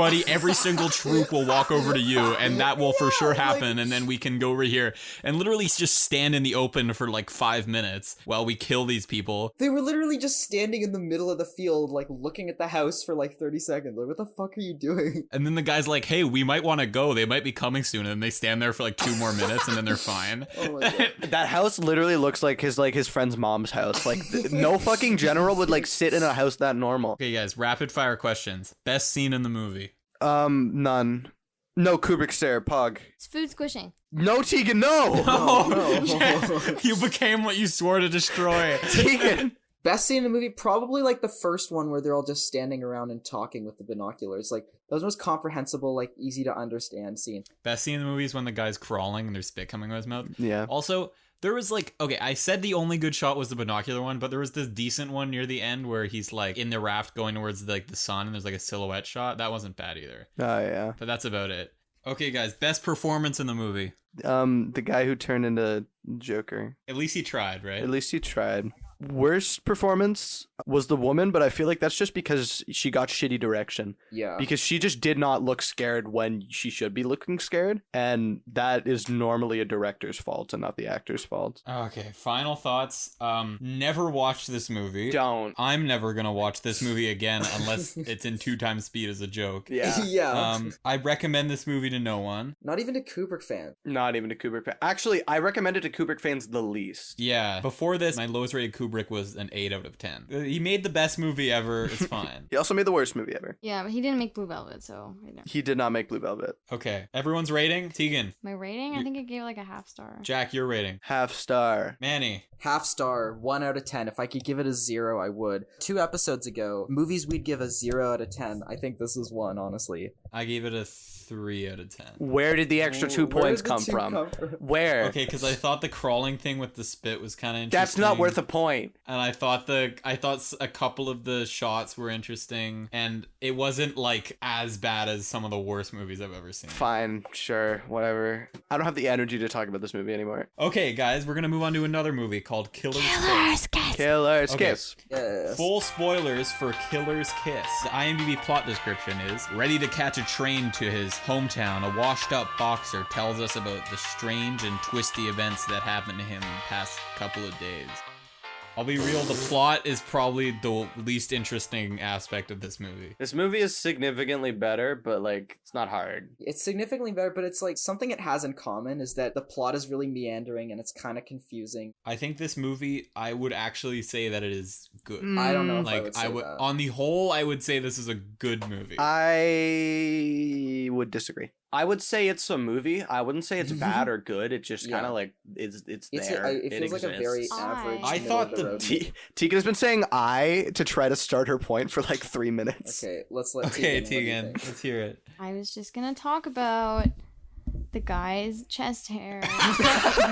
single troop will walk over to you and that will for sure happen, and then we can go over here and literally just stand in the open for like 5 minutes while we kill these people. They were literally just standing in the middle of the field like looking at the house for like 30 seconds. Like, what the fuck are you doing? And then the guy's like, hey, we might want to go. They might be coming soon, and they stand there for like 2 more minutes and then they're fine. Oh my god. That house literally looks like his friend's mom's house. Like, no fucking general would like sit in a house that normal. Okay, guys, rapid fire questions. Best scene in the movie? None. No, Kubrick stare, Pog. It's food squishing. No, Tegan, no! No. You became what you swore to destroy. Tegan! Best scene in the movie, probably like the first one where they're all just standing around and talking with the binoculars. Like, that was the most comprehensible, like easy to understand scene. Best scene in the movie is when the guy's crawling and there's spit coming out of his mouth. Yeah. Also, there was like, okay, I said the only good shot was the binocular one, but there was this decent one near the end where he's like in the raft going towards like the sun and there's like a silhouette shot. That wasn't bad either. Oh, yeah. But that's about it. Okay, guys, best performance in the movie. The guy who turned into Joker. At least he tried, right? At least he tried. worst performance was the woman, but I feel like that's just because she got shitty direction. Yeah. Because she just did not look scared when she should be looking scared, and that is normally a director's fault and not the actor's fault. Okay, final thoughts. Never watch this movie. Don't. I'm never gonna watch this movie again unless it's in 2 times speed as a joke. Yeah. Yeah. I recommend this movie to no one. Not even a Kubrick fan. Not even a Kubrick fan. Actually, I recommend it to Kubrick fans the least. Yeah. Before this, my lowest rated Kubrick was an 8 out of 10. He made the best movie ever. It's fine. He also made the worst movie ever. Yeah, but he didn't make Blue Velvet, so I don't. He did not make Blue Velvet. Okay. Everyone's rating? Tegan. My rating, I think I gave it like a half star. Jack, your rating. Half star. Manny. Half star, 1 out of 10. If I could give it a 0, I would. 2 episodes ago, movies we'd give a 0 out of 10. I think this is one, honestly. I gave it a 3 out of 10. Where did the extra 2 Where points did the come 2 from? come from? Where? Okay, because I thought the crawling thing with the spit was kind of interesting. That's not worth a point. And I thought a couple of the shots were interesting, and it wasn't like as bad as some of the worst movies I've ever seen. Fine, sure, whatever. I don't have the energy to talk about this movie anymore. Okay, guys, we're gonna move on to another movie called Killer's Kiss. Killer's Okay. Kiss. Yes. Full spoilers for Killer's Kiss. The IMDb plot description is: ready to catch a train to his hometown, a washed-up boxer tells us about the strange and twisty events that happened to him in the past couple of days. I'll be real, the plot is probably the least interesting aspect of this movie. This movie is significantly better, but like it's not hard. It's significantly better, but it's like something it has in common is that the plot is really meandering and it's kind of confusing. I think this movie, I would actually say that it is good. I don't know if I Like, would say that. on the whole, I would say this is a good movie. I would disagree. I would say it's a movie. I wouldn't say it's bad or good. It just kind of like it's there. It feels like a very exists. average. I thought the middle-of-the-road Tegan has been saying "I" to try to start her point for like 3 minutes. Okay, let's let Okay, Tegan. What do you Tegan, think? let's hear it. I was just gonna talk about the guy's chest hair.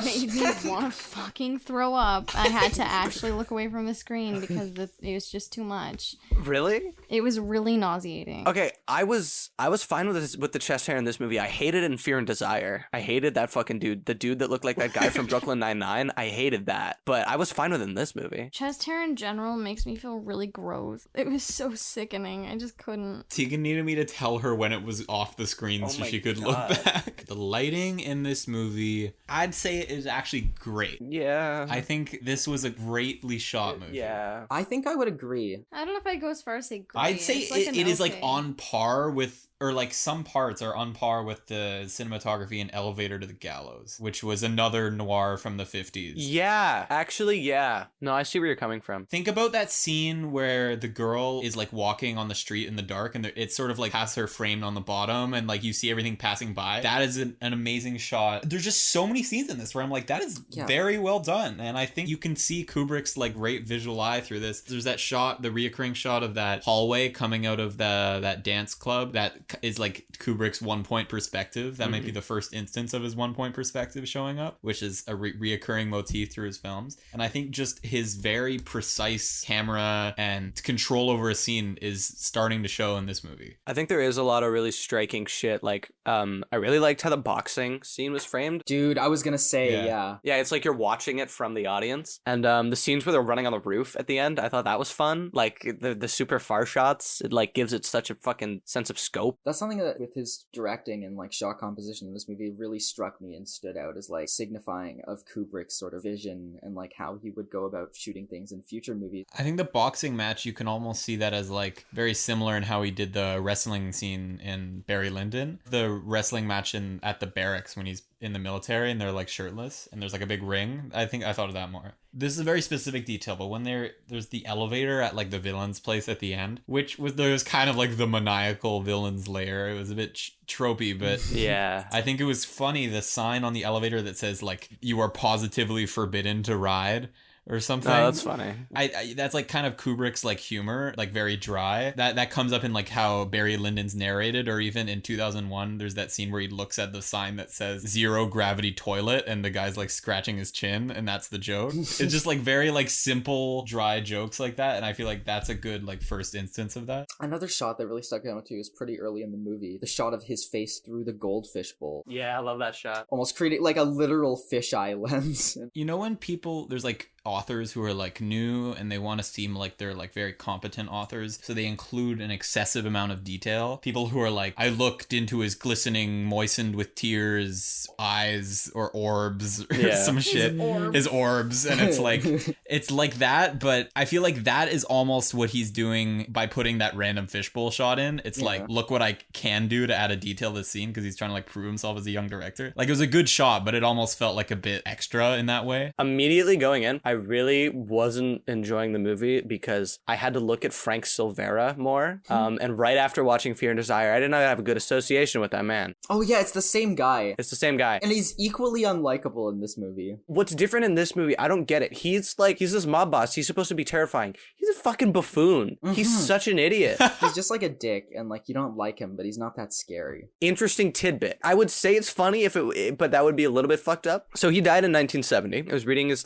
Made me want to fucking throw up. I had to actually look away from the screen because it was just too much. Really? It was really nauseating. Okay, I was fine with the chest hair in this movie. I hated it in Fear and Desire. I hated that fucking dude, the dude that looked like that guy from Brooklyn Nine-Nine. I hated that, but I was fine with it in this movie. Chest hair in general makes me feel really gross. It was so sickening. I just couldn't. Tegan needed me to tell her when it was off the screen so my she could God. look back. The lighting in this movie, I'd say it is actually great. Yeah. I think this was a greatly shot movie. Yeah. I think I would agree. I don't know if I'd go as far as say great. I'd say It's like an it is like okay. on par with, or like some parts are on par with the cinematography in Elevator to the Gallows, which was another noir from the 50s. Yeah. Actually, yeah. No, I see where you're coming from. Think about that scene where the girl is like walking on the street in the dark and it's sort of like has her framed on the bottom and like you see everything passing by. That is an amazing shot. There's just so many scenes in this where I'm like, that is very well done. And I think you can see Kubrick's like great visual eye through this. There's that shot, the reoccurring shot of that hallway coming out of that dance club that is like Kubrick's 1 point perspective. That might be the first instance of his 1 point perspective showing up, which is a reoccurring motif through his films. And I think just his very precise camera and control over a scene is starting to show in this movie. I think there is a lot of really striking shit. Like, I really liked how the boxing scene was framed. Dude, I was gonna say, yeah. Yeah, it's like you're watching it from the audience. And the scenes where they're running on the roof at the end, I thought that was fun. Like, the super far shots, it like gives it such a fucking sense of scope. That's something that with his directing and like shot composition in this movie really struck me and stood out as like signifying of Kubrick's sort of vision and like how he would go about shooting things in future movies. I think the boxing match, you can almost see that as like very similar in how he did the wrestling scene in Barry Lyndon. The wrestling match at the barracks when he's in the military and they're like shirtless and there's like a big ring. I think I thought of that more. This is a very specific detail, but when there's the elevator at like the villain's place at the end, which was kind of like the maniacal villain's lair. It was a bit tropey, but yeah, I think it was funny. The sign on the elevator that says like, "You are positively forbidden to ride," or something. No, that's funny. I that's like kind of Kubrick's like humor, like very dry. That comes up in like how Barry Lyndon's narrated, or even in 2001, there's that scene where he looks at the sign that says "Zero Gravity Toilet" and the guy's like scratching his chin, and that's the joke. It's just like very like simple, dry jokes like that, and I feel like that's a good like first instance of that. Another shot that really stuck out to is pretty early in the movie. The shot of his face through the goldfish bowl. Yeah, I love that shot. Almost creating like a literal fisheye lens. You know when people, there's like authors who are like new and they want to seem like they're like very competent authors, so they include an excessive amount of detail. People who are like, I looked into his glistening, moistened with tears eyes or orbs or some shit. His orbs. And it's like that, but I feel like that is almost what he's doing by putting that random fishbowl shot in. It's like, look what I can do to add a detail to the scene, because he's trying to like prove himself as a young director. Like, it was a good shot, but it almost felt like a bit extra in that way. Immediately going in, I really wasn't enjoying the movie because I had to look at Frank Silvera more. And right after watching Fear and Desire, I did not have a good association with that man. Oh yeah, it's the same guy. It's the same guy. And he's equally unlikable in this movie. What's different in this movie, I don't get it. He's this mob boss. He's supposed to be terrifying. He's a fucking buffoon. He's such an idiot. He's just like a dick, and like you don't like him, but he's not that scary. Interesting tidbit. I would say it's funny but that would be a little bit fucked up. So he died in 1970. I was reading his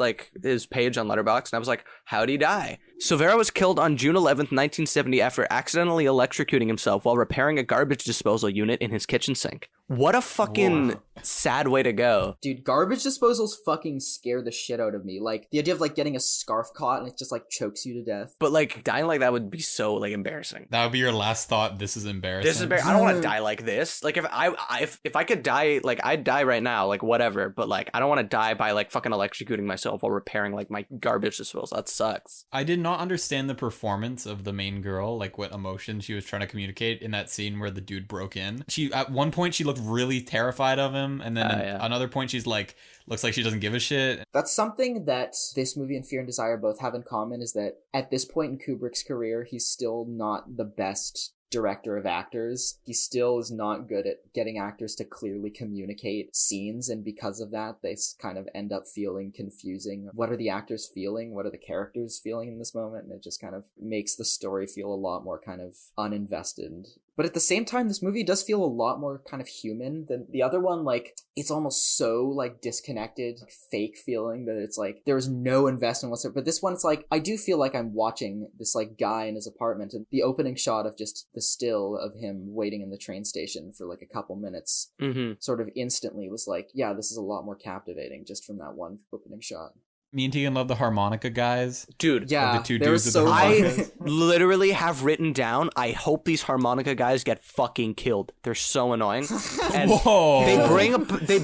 page on Letterboxd, and I was like, how'd he die? Silvera was killed on June 11th, 1970 after accidentally electrocuting himself while repairing a garbage disposal unit in his kitchen sink. What a fucking sad way to go. Dude, garbage disposals fucking scare the shit out of me. Like, the idea of like getting a scarf caught and it just like chokes you to death. But like, dying like that would be so like embarrassing. That would be your last thought. This is embarrassing. I don't want to die like this. Like, if I could die, like, I'd die right now, like, whatever. But like, I don't want to die by like fucking electrocuting myself while repairing like my garbage disposal. That sucks. I did not understand the performance of the main girl, like what emotion she was trying to communicate in that scene where the dude broke in. At one point she looked really terrified of him, and then another point she's like, looks like she doesn't give a shit. That's something that this movie and Fear and Desire both have in common, is that at this point in Kubrick's career, he's still not the best director of actors. He still is not good at getting actors to clearly communicate scenes, and because of that, they kind of end up feeling confusing. What are the actors feeling? What are the characters feeling in this moment? And it just kind of makes the story feel a lot more kind of uninvested. But at the same time, this movie does feel a lot more kind of human than the other one. Like, it's almost so like disconnected, fake feeling that it's like there's no investment whatsoever. But this one, it's like, I do feel like I'm watching this like guy in his apartment, and the opening shot of just the still of him waiting in the train station for like a couple minutes sort of instantly was like, yeah, this is a lot more captivating just from that one opening shot. Me and Tegan love the harmonica guys. Dude, yeah, the two dudes with the I literally have written down, I hope these harmonica guys get fucking killed. They're so annoying. And whoa. They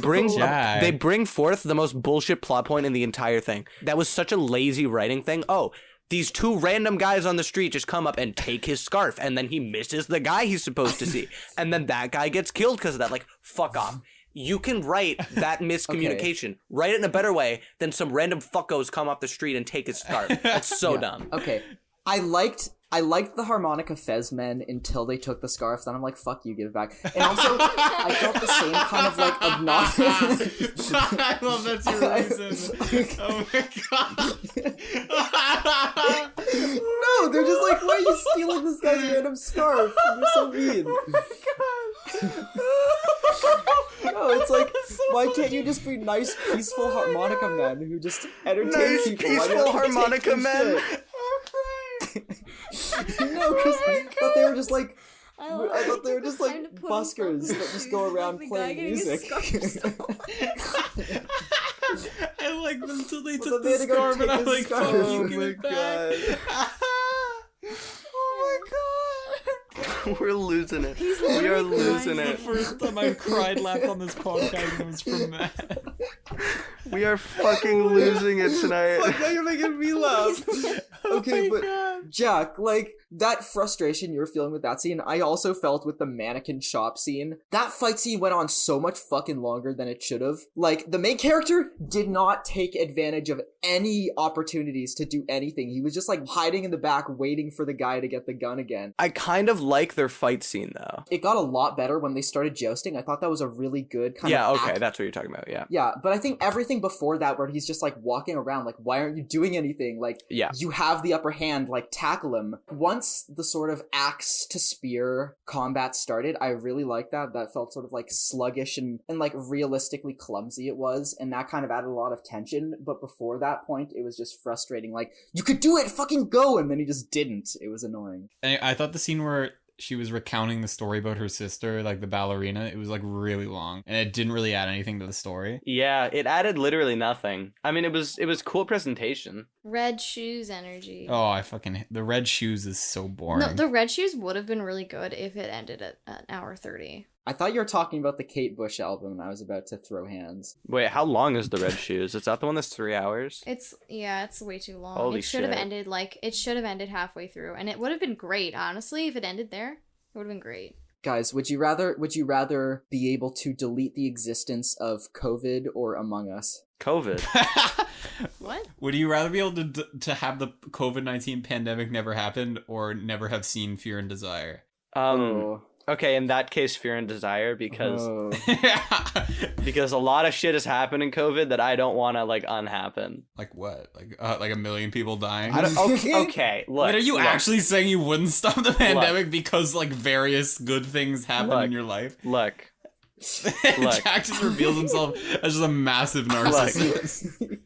bring forth the most bullshit plot point in the entire thing. That was such a lazy writing thing. Oh, these two random guys on the street just come up and take his scarf, and then he misses the guy he's supposed to see. And then that guy gets killed because of that. Like, fuck off. You can write that miscommunication. Okay. Write it in a better way than some random fuckos come off the street and take his scarf. That's so dumb. Okay. I liked the harmonica fez men until they took the scarf. Then I'm like, fuck you, give it back. And also, I felt the same kind of like obnoxious. I love that's your reason. Oh my god. No, they're just like, why are you stealing this guy's random scarf? You're so mean. Oh my god. No, it's like, why can't you just be nice, peaceful harmonica men who just entertain nice, people? Peaceful harmonica men. No, because I thought they were just like, I thought they were just like buskers that just go around playing music. I like them until they Well, took then they the had to go scarf, and take I'm the like, scarf. fuck you, give it back. Oh my god. We're losing it. We are losing it. The first time I cried laughed on this podcast, and it was from that. We are fucking losing it tonight. Fuck, now you're making me laugh. Okay, but God. Jack, like, that frustration you were feeling with that scene, I also felt with the mannequin shop scene. That fight scene went on so much fucking longer than it should have. Like, the main character did not take advantage of any opportunities to do anything. He was just, like, hiding in the back, waiting for the guy to get the gun again. I kind of like their fight scene, though. It got a lot better when they started jousting. I thought that was a really good kind of okay, that's what you're talking about, yeah. Yeah, but I think everything before that, where he's just, like, walking around, like, why aren't you doing anything? Like, you have the upper hand, like, tackle him. Once the sort of axe to spear combat started, I really liked that. That felt sort of, like, sluggish and like, realistically clumsy it was, and that kind of added a lot of tension, but before that point, it was just frustrating. Like, you could do it! Fucking go! And then he just didn't. It was annoying. I thought the scene where she was recounting the story about her sister, like the ballerina. It was like really long, and it didn't really add anything to the story. Yeah, it added literally nothing. I mean, it was cool presentation. Red shoes energy. Oh, the red shoes is so boring. No, the red shoes would have been really good if it ended at an hour 30. I thought you were talking about the Kate Bush album, and I was about to throw hands. Wait, how long is the red shoes? Is that the one that's 3 hours? It's way too long. Holy it should have shit. ended halfway through, and it would have been great, honestly, if it ended there. It would have been great. Guys, would you rather be able to delete the existence of COVID or Among Us? COVID. What? Would you rather be able to have the COVID-19 pandemic never happen or never have seen Fear and Desire? Okay, in that case, Fear and Desire, because Oh. because a lot of shit has happened in COVID that I don't want to like unhappen. Like what? Like a million people dying? I don't, okay, look. Wait, are you look, actually saying you wouldn't stop the pandemic because like various good things happen in your life? Look. Jack just reveals himself as just a massive narcissist.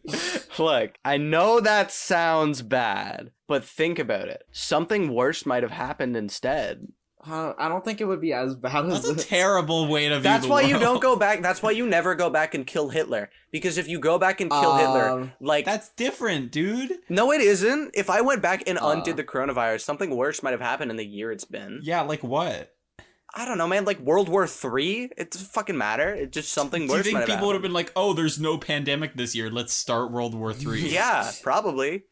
Look, I know that sounds bad, but think about it. Something worse might have happened instead. I don't think it would be as bad as That's this. a terrible way to view That's the why world. you don't go back. That's why you never go back and kill Hitler. Because if you go back and kill Hitler, like... That's different, dude. No, it isn't. If I went back and undid the coronavirus, something worse might have happened in the year it's been. Yeah, like what? I don't know, man. Like World War III? It doesn't fucking matter. It's just something worse. Do you think people would have been like, oh, there's no pandemic this year. Let's start World War III. Yeah, probably.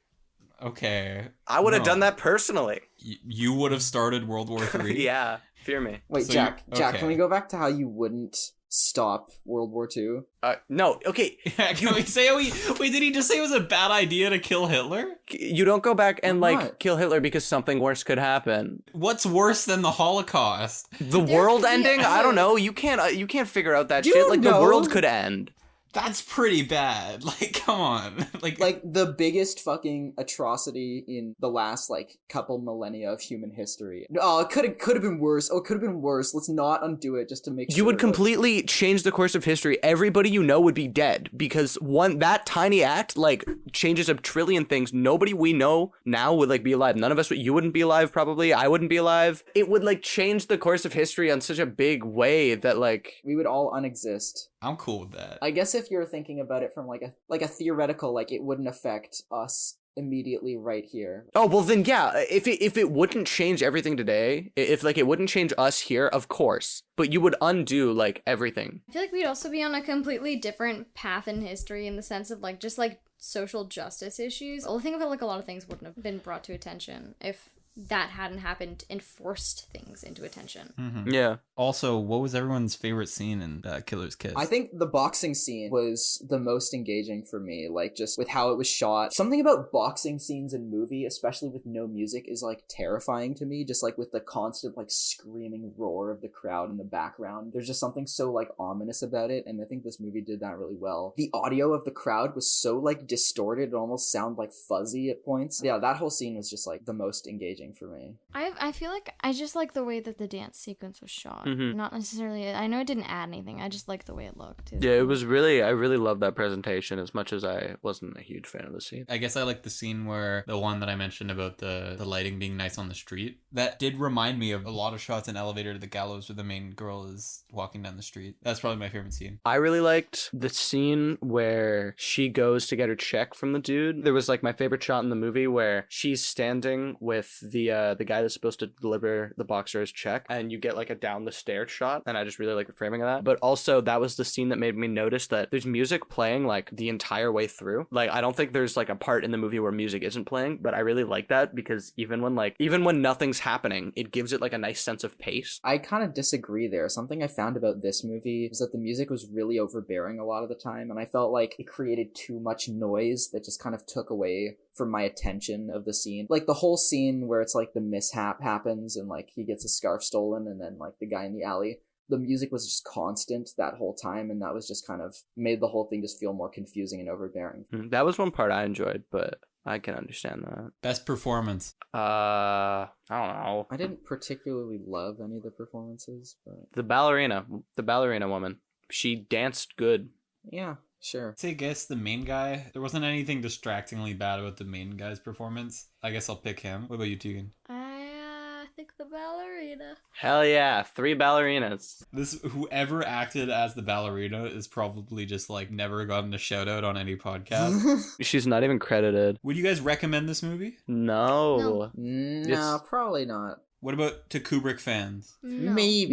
Okay. I would have done that personally. You would have started World War III? Yeah, fear me. Wait, So Jack, okay. can we go back to how you wouldn't stop World War II? No, okay. Can we say wait, did he just say it was a bad idea to kill Hitler? You don't go back and Why like not? kill Hitler because something worse could happen. What's worse than the Holocaust? The world ending? I don't know. You can't figure out that You shit. Like the know. world could end. That's pretty bad. Like, come on. Like the biggest fucking atrocity in the last like couple millennia of human history. Oh, it could have been worse. Oh, it could have been worse. Let's not undo it just to make sure. You would like- completely change the course of history. Everybody you know would be dead because that tiny act like changes a trillion things. Nobody we know now would like be alive. None of us. You wouldn't be alive probably. I wouldn't be alive. It would like change the course of history on such a big way that like we would all unexist. I'm cool with that. I guess if you're thinking about it from like a theoretical, like it wouldn't affect us immediately right here. Oh, well then, yeah, if it wouldn't change everything today, if like it wouldn't change us here, of course, but you would undo like everything. I feel like we'd also be on a completely different path in history in the sense of like just like social justice issues. I think of it like a lot of things wouldn't have been brought to attention if that hadn't happened and forced things into attention. Mm-hmm. Yeah. Also, what was everyone's favorite scene in Killer's Kiss? I think the boxing scene was the most engaging for me, like just with how it was shot. Something about boxing scenes in movie, especially with no music, is like terrifying to me, just like with the constant like screaming roar of the crowd in the background. There's just something so like ominous about it, and I think this movie did that really well. The audio of the crowd was so like distorted, it almost sounded like fuzzy at points. Yeah, that whole scene was just like the most engaging for me. I feel like I just like the way that the dance sequence was shot. Mm-hmm. Not necessarily, I know it didn't add anything, I just like the way it looked. Yeah, it was really, I really loved that presentation as much as I wasn't a huge fan of the scene. I guess I like the scene where the one that I mentioned about the lighting being nice on the street. That did remind me of a lot of shots in Elevator to the Gallows where the main girl is walking down the street. That's probably my favorite scene. I really liked the scene where she goes to get her check from the dude. There was like my favorite shot in the movie where she's standing with the guy that's supposed to deliver the boxer's check, and you get like a down the stairs shot, and I just really like the framing of that. But also that was the scene that made me notice that there's music playing like the entire way through. Like I don't think there's like a part in the movie where music isn't playing, but I really like that because even when nothing's happening, it gives it like a nice sense of pace. I kind of disagree there. Something I found about this movie is that the music was really overbearing a lot of the time, and I felt like it created too much noise that just kind of took away from my attention of the scene. Like the whole scene where it's like the mishap happens and like he gets a scarf stolen and then like the guy in the alley, the music was just constant that whole time, and that was just kind of made the whole thing just feel more confusing and overbearing. That was one part I enjoyed, but I can understand that. Best performance. I don't know. I didn't particularly love any of the performances, but The ballerina woman, she danced good. yeah, sure. I guess the main guy, there wasn't anything distractingly bad about the main guy's performance. I guess I'll pick him. What about you, Tegan? think the ballerina. Hell yeah, 3 ballerinas. This whoever acted as the ballerina is probably just like never gotten a shout out on any podcast. She's not even credited. Would you guys recommend this movie? No. No, probably not. What about to Kubrick fans? No. Maybe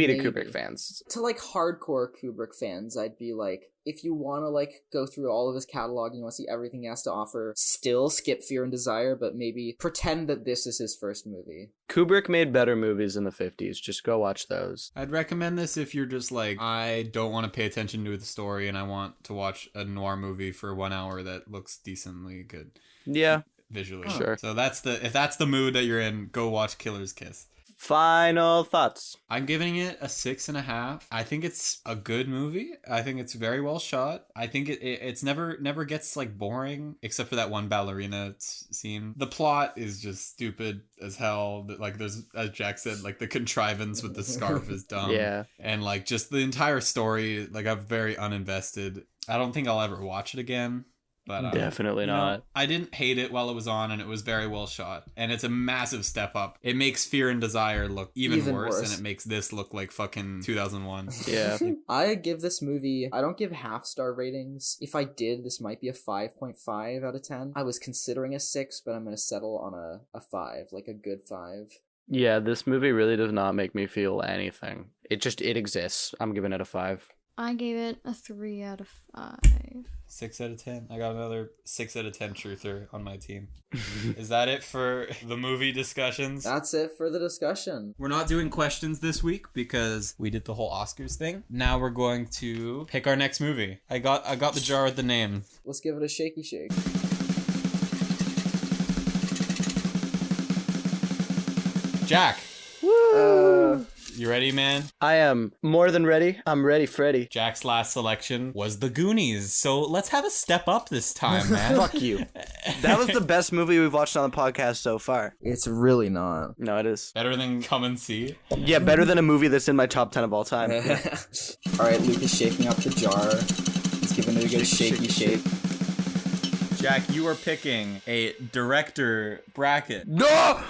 to Kubrick fans. To like hardcore Kubrick fans, I'd be like, if you want to like go through all of his catalog and you want to see everything he has to offer, still skip Fear and Desire, but maybe pretend that this is his first movie. Kubrick made better movies in the 50s. Just go watch those. I'd recommend this if you're just like, I don't want to pay attention to the story and I want to watch a noir movie for 1 hour that looks decently good. Yeah. Visually. Sure. So if that's the mood that you're in, go watch Killer's Kiss. Final thoughts. I'm giving it a 6.5. I think it's a good movie. I think it's very well shot. I think it's never gets like boring except for that one ballerina scene. The plot is just stupid as hell. Like there's, as Jack said, like the contrivance with the scarf is dumb. Yeah. And like just the entire story, like I'm very uninvested. I don't think I'll ever watch it again. But, definitely not. I didn't hate it while it was on, and it was very well shot. And it's a massive step up. It makes Fear and Desire look even worse, and it makes this look like fucking 2001. Yeah. I give this movie, I don't give half-star ratings. If I did, this might be a 5.5 out of 10. I was considering a 6, but I'm going to settle on a 5, like a good 5. Yeah, this movie really does not make me feel anything. It exists. I'm giving it a 5. I gave it a 3 out of 5. 6 out of 10. I got another 6 out of 10 truther on my team. Is that it for the movie discussions? That's it for the discussion. We're not doing questions this week because we did the whole Oscars thing. Now we're going to pick our next movie. I got the jar with the name. Let's give it a shaky shake. Jack. Woo! You ready, man? I am more than ready. I'm ready, Freddy. Jack's last selection was The Goonies, so let's have a step up this time, man. Fuck you. That was the best movie we've watched on the podcast so far. It's really not. No, it is. Better than Come and See? Yeah, better than a movie that's in my top 10 of all time. Alright, Luke is shaking up the jar. He's giving it a good shaky shake. Jack, you are picking a director bracket. No!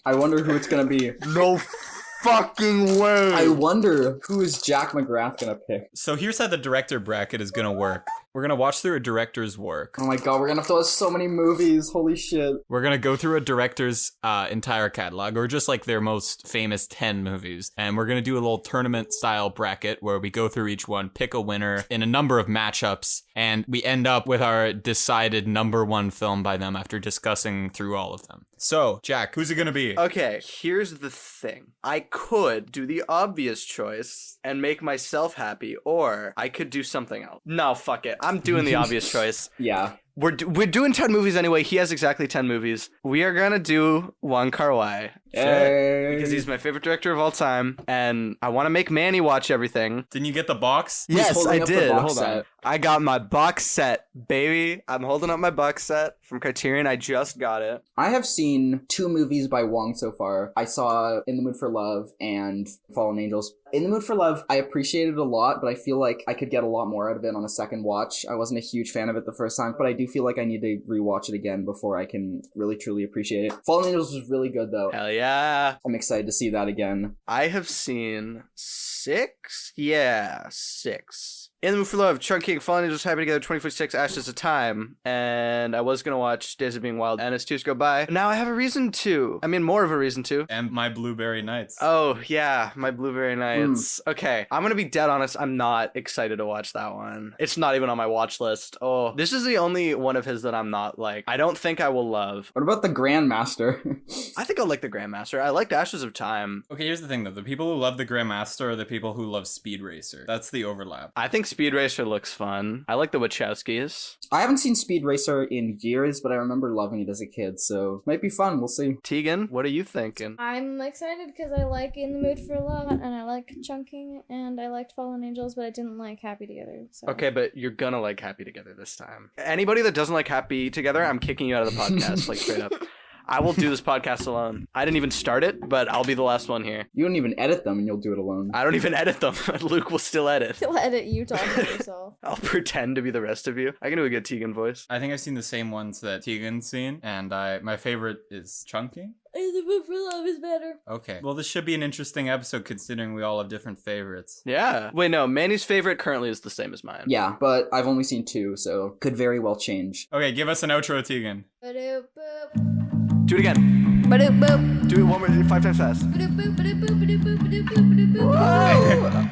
I wonder who it's gonna be. No fucking way. I wonder who is Jack McGrath gonna pick. So here's how the director bracket is gonna work. We're gonna watch through a director's work. Oh my god, we're gonna have to watch so many movies. Holy shit. We're gonna go through a director's entire catalog, or just like their most famous 10 movies. And we're gonna do a little tournament style bracket where we go through each one, pick a winner in a number of matchups, and we end up with our decided number one film by them after discussing through all of them. So, Jack, who's it gonna be? Okay, here's the thing. I could do the obvious choice and make myself happy, or I could do something else. No, fuck it. I'm doing the obvious choice. Yeah. We're doing 10 movies anyway. He has exactly 10 movies. We are gonna do Wong Kar-wai. Hey. Because he's my favorite director of all time, and I want to make Manny watch everything. Didn't you get the box? Yes, holding I up the did. box Hold on. set. I got my box set, baby. I'm holding up my box set from Criterion. I just got it. I have seen 2 movies by Wong so far. I saw In the Mood for Love and Fallen Angels. In the Mood for Love, I appreciated it a lot, but I feel like I could get a lot more out of it on a second watch. I wasn't a huge fan of it the first time, but I do feel like I need to rewatch it again before I can really truly appreciate it. Fallen Angels was really good though. Hell yeah. I'm excited to see that again. I have seen 6? Yeah, 6. In the Mood for Love, Chunking, Fallen Angels, Happy Together, 2046, Ashes of Time, and I was going to watch Days of Being Wild and As Tears Go By. Now I have a reason to. I mean, more of a reason to. And My Blueberry Nights. Oh, yeah, My Blueberry Nights. Okay, I'm going to be dead honest. I'm not excited to watch that one. It's not even on my watch list. Oh, this is the only one of his that I'm not like, I don't think I will love. What about The Grandmaster? I think I'll like The Grandmaster. I liked Ashes of Time. Okay, here's the thing though. The people who love The Grandmaster are the people who love Speed Racer. That's the overlap. I think Speed Racer looks fun. I like the Wachowskis. I haven't seen Speed Racer in years, but I remember loving it as a kid, so might be fun. We'll see. Tegan, what are you thinking? I'm excited because I like In the Mood for Love, and I like Chunking, and I liked Fallen Angels, but I didn't like Happy Together. So. Okay, but you're gonna like Happy Together this time. Anybody that doesn't like Happy Together, I'm kicking you out of the podcast, like straight up. I will do this podcast alone. I didn't even start it, but I'll be the last one here. You don't even edit them, and you'll do it alone. I don't even edit them. Luke will still edit. He'll edit you talking to yourself. I'll pretend to be the rest of you. I can do a good Tegan voice. I think I've seen the same ones that Tegan's seen, and my favorite is Chunky. The Book for Love is better. Okay. Well, this should be an interesting episode considering we all have different favorites. Yeah. Wait, no. Manny's favorite currently is the same as mine. Yeah, but I've only seen 2, so could very well change. Okay, give us an outro, Tegan. Do it again. Do it one more 5 times fast. Whoa!